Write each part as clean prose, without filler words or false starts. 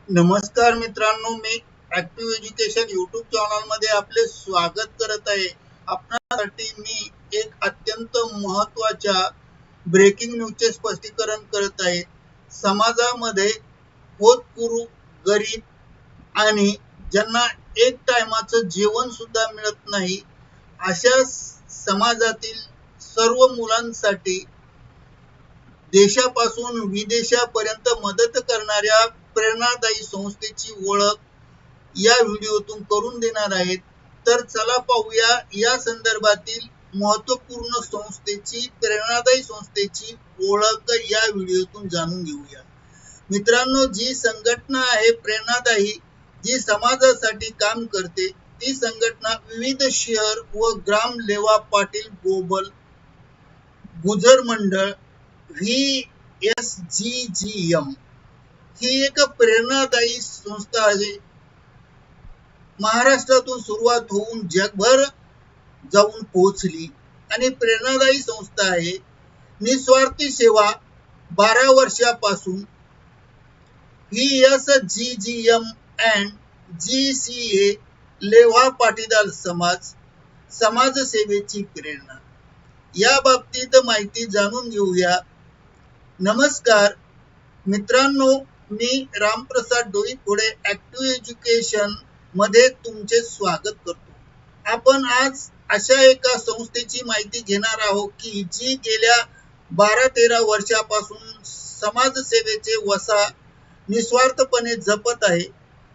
नमस्कार मित्रांनो, मी active education YouTube channel मध्ये आपले स्वागत करत आहे। आपणासाठी मी एक अत्यंत महत्त्वाच्या ब्रेकिंग न्यूजचे स्पष्टीकरण करत आहे। समाजामध्ये होतकरू गरीब आणि ज्यांना एक टायमाचं जेवण सुद्धा मिळत नाही अशा समाजातील सर्व मुलांसाठी देशापासून विदेशापर्यंत मदत करणाऱ्या प्रेरणादायी संस्थेची ओळख या व्हिडिओतून करून देणार आहेत। तर चला पाहूया या संदर्भातील महत्त्वपूर्ण प्रेरणादायी संस्थेची ओळख या व्हिडिओतून जाणून घेऊया। मित्रांनो, जी संघटना आहे प्रेरणादायी, जी समाजासाठी काम करते, ती संघटना विविध शहर व ग्राम लेवा पाटील ग्लोबल गुजर मंडळ VSGGM ही एक प्रेरणादायी संस्था आहे। महाराष्ट्रातून सुरुवात होऊन जगभर जाऊन पोहोचली आणि प्रेरणादायी संस्था आहे। निस्वार्थी सेवा 12 वर्षापासून VSGGM अँड GCA लेव्हा पाटीदार समाजसेवेची प्रेरणा या बाबतीत माहिती जाणून घेऊया। नमस्कार मित्रांनो, मी रामप्रसाद डोईफोडे ऍक्टिव्ह एज्युकेशन मध्ये तुमचे स्वागत करतो। आपण आज अशा एका संस्थेची माहिती घेणार आहोत की जी गेल्या 12-13 वर्षापासून समाजसेवेचे वसा निस्वार्थपणे जपत आहे।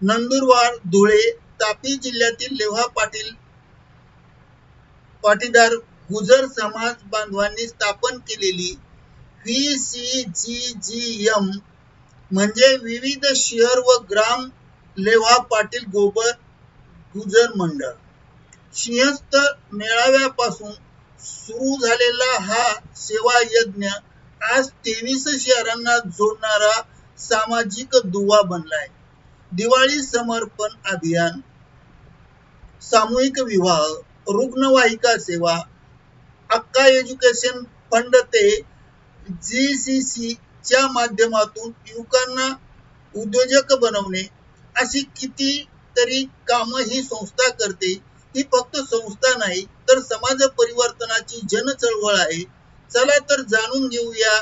नंदुरबार, धुळे, तापी जिल्ह्यातील लेव्हा पाटीदार गुजर समाज बांधवांनी स्थापन केलेली VSGGM म्हणजे विविध शहर व ग्राम लेव्हा पाटील गुजर मंडळ। सिंहस्थ मेळाव्यापासून सुरू झालेला हा सेवा यज्ञ आज 23 शहरांना जोडणारा सामाजिक दुवा बनलाय। दिवाळी समर्पण अभियान, सामूहिक विवाह, रुग्णवाहिका सेवा, अक्का एज्युकेशन फंड ते GCC च्या माध्यमातून युवकांना उद्योजक बनवणे, अशी कितीतरी काम ही संस्था करते। ही फक्त संस्था नाही तर समाज परिवर्तनाची जनचळवळ आहे। चला तर जाणून घेऊया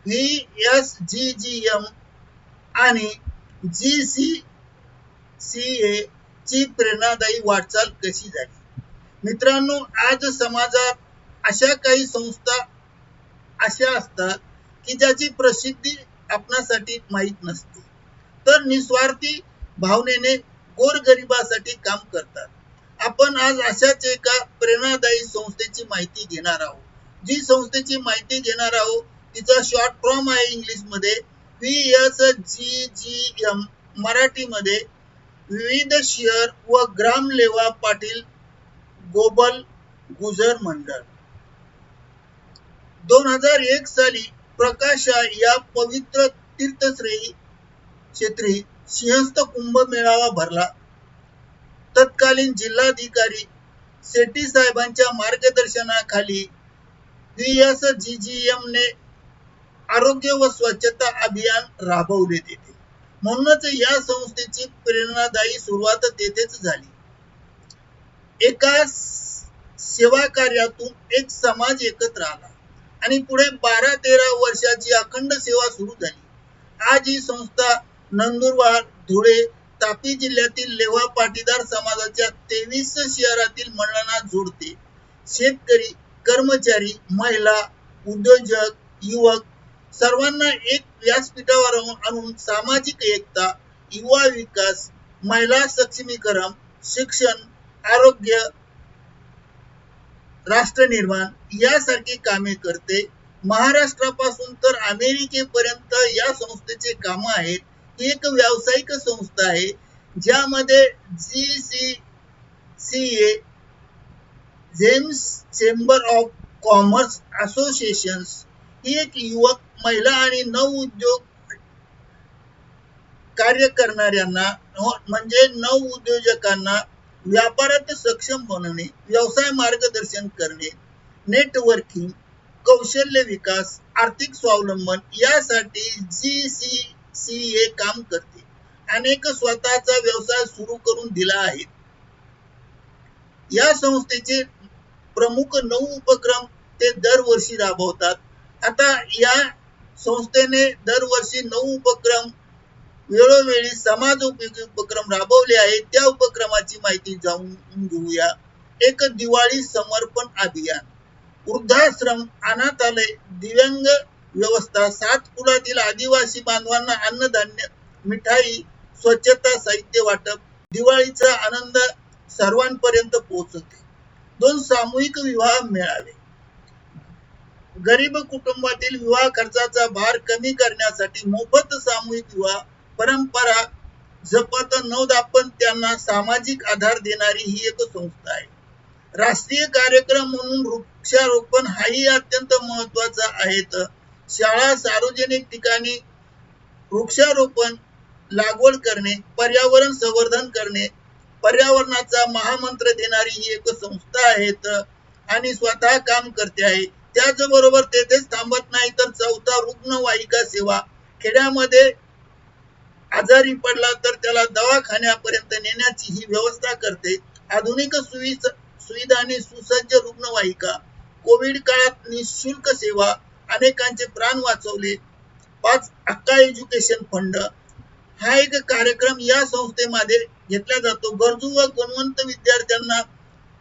VSGGM आणि GCA ची प्रेरणादायी वाटचाल कशी झाली। मित्रांनो, आज समाजात अशा काही संस्था अशा असतात की ज्याची प्रसिद्धी आपणासाठी माहीत नसते, तर निस्वार्थी भावनेने गोरगरिबासाठी काम करतात। आपण आज अशाच एका प्रेरणादायी संस्थेची माहिती घेणार आहोत। जी संस्थेची माहिती घेणार आहोत तिचा शॉर्ट फॉर्म आहे इंग्लिश मध्ये VSGGM, मराठीमध्ये विविध शहर व ग्राम लेवा पाटील ग्लोबल गुजर मंडळ। 2001 साली प्रकाशा या पवित्र तीर्थक्षेत्री सिंहस्थ कुंभमेळावा भरला। तत्कालीन जिल्हाधिकारी शेट्टी साहेबांच्या मार्गदर्शनाखाली VSGGM ने आरोग्य व स्वच्छता अभियान राबवले तेथे। म्हणूनच या संस्थेची प्रेरणादायी सुरुवात तेथेच झाली। एका सेवा कार्यातून एक समाज एकत्र आला आणि पुढे 12-13 वर्षाची अखंड सेवा सुरू झाली। आज ही संस्था नंदुरबार, धुळे, तापी जिल्ह्यातील लेव्हा पाटीदार समाजाच्या 23 शहरातील मंडळांना जोडते। शेतकरी, कर्मचारी, महिला, उद्योजक, युवक सर्वांना एक व्यासपीठावर आणून सामाजिक एकता, युवा विकास, महिला सक्षमीकरण, शिक्षण, आरोग्य, राष्ट्र निर्माण यासारखी कामे करते। महाराष्ट्रापासून तर अमेरिकेपर्यंत या संस्थेचे काम आहेत। ही एक व्यावसायिक संस्था आहे ज्यामध्ये GCA James chamber of commerce associations ही एक युवक, महिला आणि नवउद्योग कार्य करणाऱ्यांना म्हणजे नवउद्योजकांना व्यापारात सक्षम बनवणे, व्यवसाय मार्गदर्शन करणे, नेटवर्किंग, कौशल्य विकास, आर्थिक स्वावलंबन यासाठी GCA काम करते। अनेक स्वतःचा व्यवसाय सुरू करून दिला आहे. या संस्थेचे प्रमुख 9 उपक्रम ते दरवर्षी राबवतात. आता या संस्थेने दरवर्षी 9 उपक्रम वेळोवेळी समाज उपयोगी उपक्रम राबवले आहेत. त्या उपक्रमाची माहिती जाणून घेऊया. एक दिवाळी समर्पण अभियान, वृद्धाश्रम, अनाथालय, दिव्यांग व्यवस्था, 7 कुळातील आदिवासी बांधवांना अन्नधान्य, मिठाई, स्वच्छता साहित्य वाटप, दिवाळीचा आनंद सर्वांपर्यंत पोहोचते. 2 सामूहिक विवाह मेळावे, गरीब कुटुंबातील विवाह खर्चाचा भार कमी करण्यासाठी मोफत सामूहिक विवाह परंपरा जपत नवदाम्पत्यांना सामाजिक आधार देणारी ही एक संस्था आहे. राष्ट्रीय कार्यक्रम म्हणून वृक्षारोपण हाही अत्यंत महत्वाचा आहे. शाळा, सार्वजनिक ठिकाणी वृक्षारोपण, लागवड करणे, पर्यावरण संवर्धन करणे, पर्यावरणाचा महामंत्र देणारी ही एक संस्था आहे आणि स्वतः काम करते आहे. त्याचबरोबर तेथेच थांबत नाही तर 4था रुग्णवाहिका सेवा, खेड्यामध्ये आजारी पडला तर त्याला दवाखान्यापर्यंत नेण्याची ही व्यवस्था करते. आधुनिक सुविधा आणि सुसज्ज रुग्णवाहिका, कोविड काळात निशुल्क सेवा, अनेकांचे प्राण वाचवले. 5 अक्का एज्युकेशन फंड हा एक कार्यक्रम या संस्थेमध्ये घेतला जातो. गरजू व गुणवंत विद्यार्थ्यांना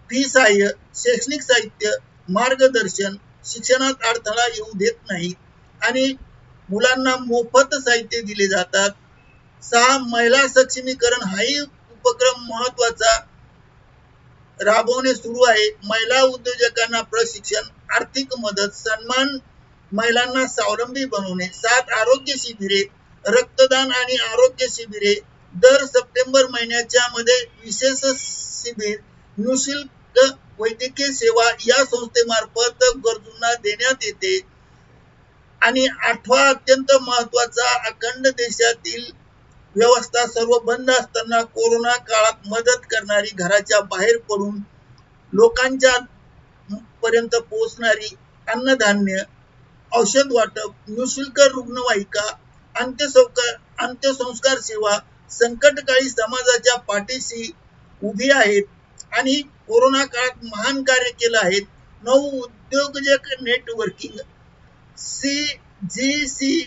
फी सहाय्य, शैक्षणिक साहित्य, मार्गदर्शन, शिक्षणात अडथळा येऊ देत नाही आणि मुलांना मोफत साहित्य दिले जातात. 6 महिला सक्षमीकरण हाही उपक्रम महत्वाचा राबवणे सुरू आहे. महिला उद्योजकांना प्रशिक्षण, आर्थिक मदत, सन्मान, महिलांना स्वावलंबी बनवणे. 7 आरोग्य शिबिरे, रक्तदान आणि आरोग्य शिबिरे, दर सप्टेंबर महिन्याच्या मध्ये विशेष शिबिर, निःशुल्क वैद्यकीय सेवा या संस्थेमार्फत गरजूंना देण्यात येते. आणि 8वा अत्यंत महत्वाचा, अखंड देशातील व्यवस्था सर्व बंद असताना कोरोना काळात मदत करणारी, घराच्या बाहेर पडून लोकांच्या पर्यंत पोहोचणारी अन्नधान्य, औषध वाटप, निःशुल्क रुग्णवाहिका, अंत्यसंस्कार सेवा, संकटकाळी समाजाच्या पाठीशी उभी आहेत आणि कोरोना काळात महान कार्य केलं आहे. 9 उद्योजक नेटवर्किंग, CGCCA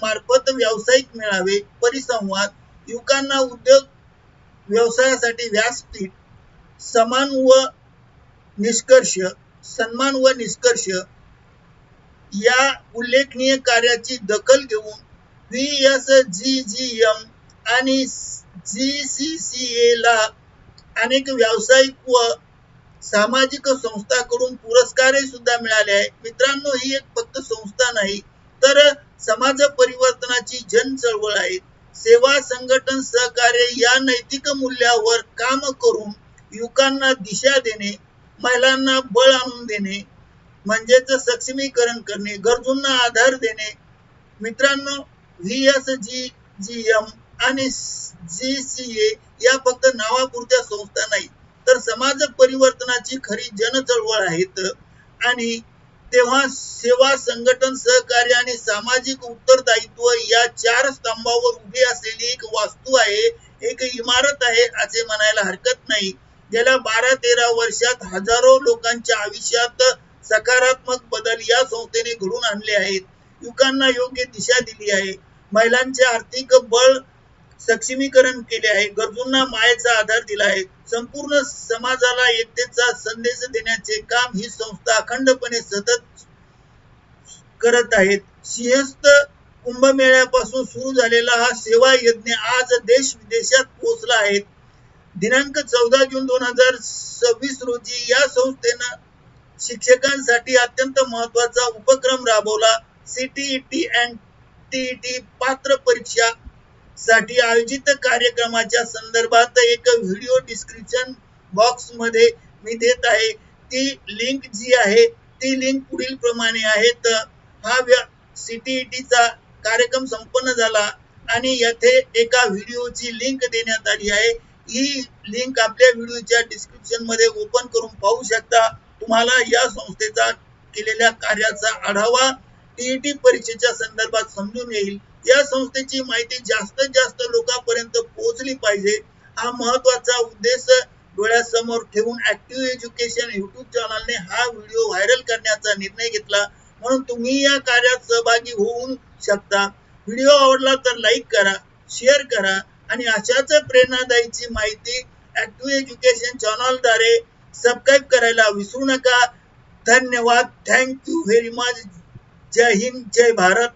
मार्फत व्यावसायिक मेळावे, परिसंवाद, युवकांना उद्योग व्यवसायासाठी व्यासपीठ, सन्मान व निष्कर्ष या उल्लेखनीय कार्याची दखल घेऊन VSGGM आणि GCCA ला अनेक व्यावसायिक व सामाजिक संस्थांकडून पुरस्कारही सुद्धा मिळाले आहे. मित्रांनो, ही एक फक्त संस्था नाही तर समाज परिवर्तनाची जन चळवळ आहे. सेवा, संघटन, सहकार्य या नैतिक मूल्यावर काम करून युवकांना दिशा देणे, महिलांना बळ आणून देणे म्हणजेच सक्षमीकरण करणे, गरजूंना आधार देणे. मित्रांनो, VSGGM आणि GCA या फक्त नावापुरत्या संस्था नाही तर समाज परिवर्तनाची खरी जन चळवळ आहेत. आणि तेव्हा सेवा, संघटन, सहकार्य आणि सामाजिक उत्तरदायित्व या 4 स्तंभावर उभी असलेली एक वास्तू आहे, एक इमारत आहे असे म्हणायला हरकत नाही. गेल्या 12-13 वर्षात हजारो लोकांच्या आयुष्यात सकारात्मक बदल या संस्थेने घडवून आणले आहेत. युवकांना योग्य दिशा दिली आहे, महिलांचे आर्थिक बळ सक्षमीकरण केले आहे, गरजूंना मायेचा आधार दिला आहे. संपूर्ण समाजाला एकतेचा संदेश देण्याचे काम ही संस्था अखंडपणे सतत करत आहेत. सिंहस्थ कुंभमेळ्यापासून सुरू झालेला हा सेवा यज्ञ आज देश विदेशात पोहोचला आहे. दिनांक 14 जून 2026 रोजी या संस्थेनं शिक्षकांसाठी अत्यंत महत्वाचा उपक्रम राबवला. CTET and TET पात्र परीक्षा साठी आयोजित कार्यक्रमाच्या संदर्भात एक व्हिडिओ डिस्क्रिप्शन बॉक्स मध्ये मी देत आहे. ती लिंक जी आहे ती लिंक पुढील प्रमाणे आहे. हा CTET चा कार्यक्रम संपन्न झाला आणि येथे एका व्हिडिओची लिंक देण्यात आली आहे. ही लिंक आपल्या व्हिडिओच्या डिस्क्रिप्शन मध्ये ओपन करून पाहू शकता. तुम्हाला या संस्थेचा केलेल्या कार्याचा आढावा TET परीक्षेच्या संदर्भात समजून येईल. या संस्थेची माहिती जास्तीत जास्त लोकांपर्यंत पोहोचली पाहिजे, हा महत्वाचा उद्देश डोळ्यासमोर ठेवून ऍक्टिव्ह एज्युकेशन युट्यूब चॅनलने हा व्हिडिओ व्हायरल करण्याचा निर्णय घेतला. म्हणून तुम्ही या कार्यात सहभागी होऊ शकता. व्हिडिओ आवडला तर लाईक करा, शेअर करा आणि अशाच प्रेरणादायीची माहिती ऍक्टिव्ह एज्युकेशन चॅनलद्वारे सबस्क्राईब करायला विसरू नका. धन्यवाद. Thank you very much. जय हिंद, जय भारत.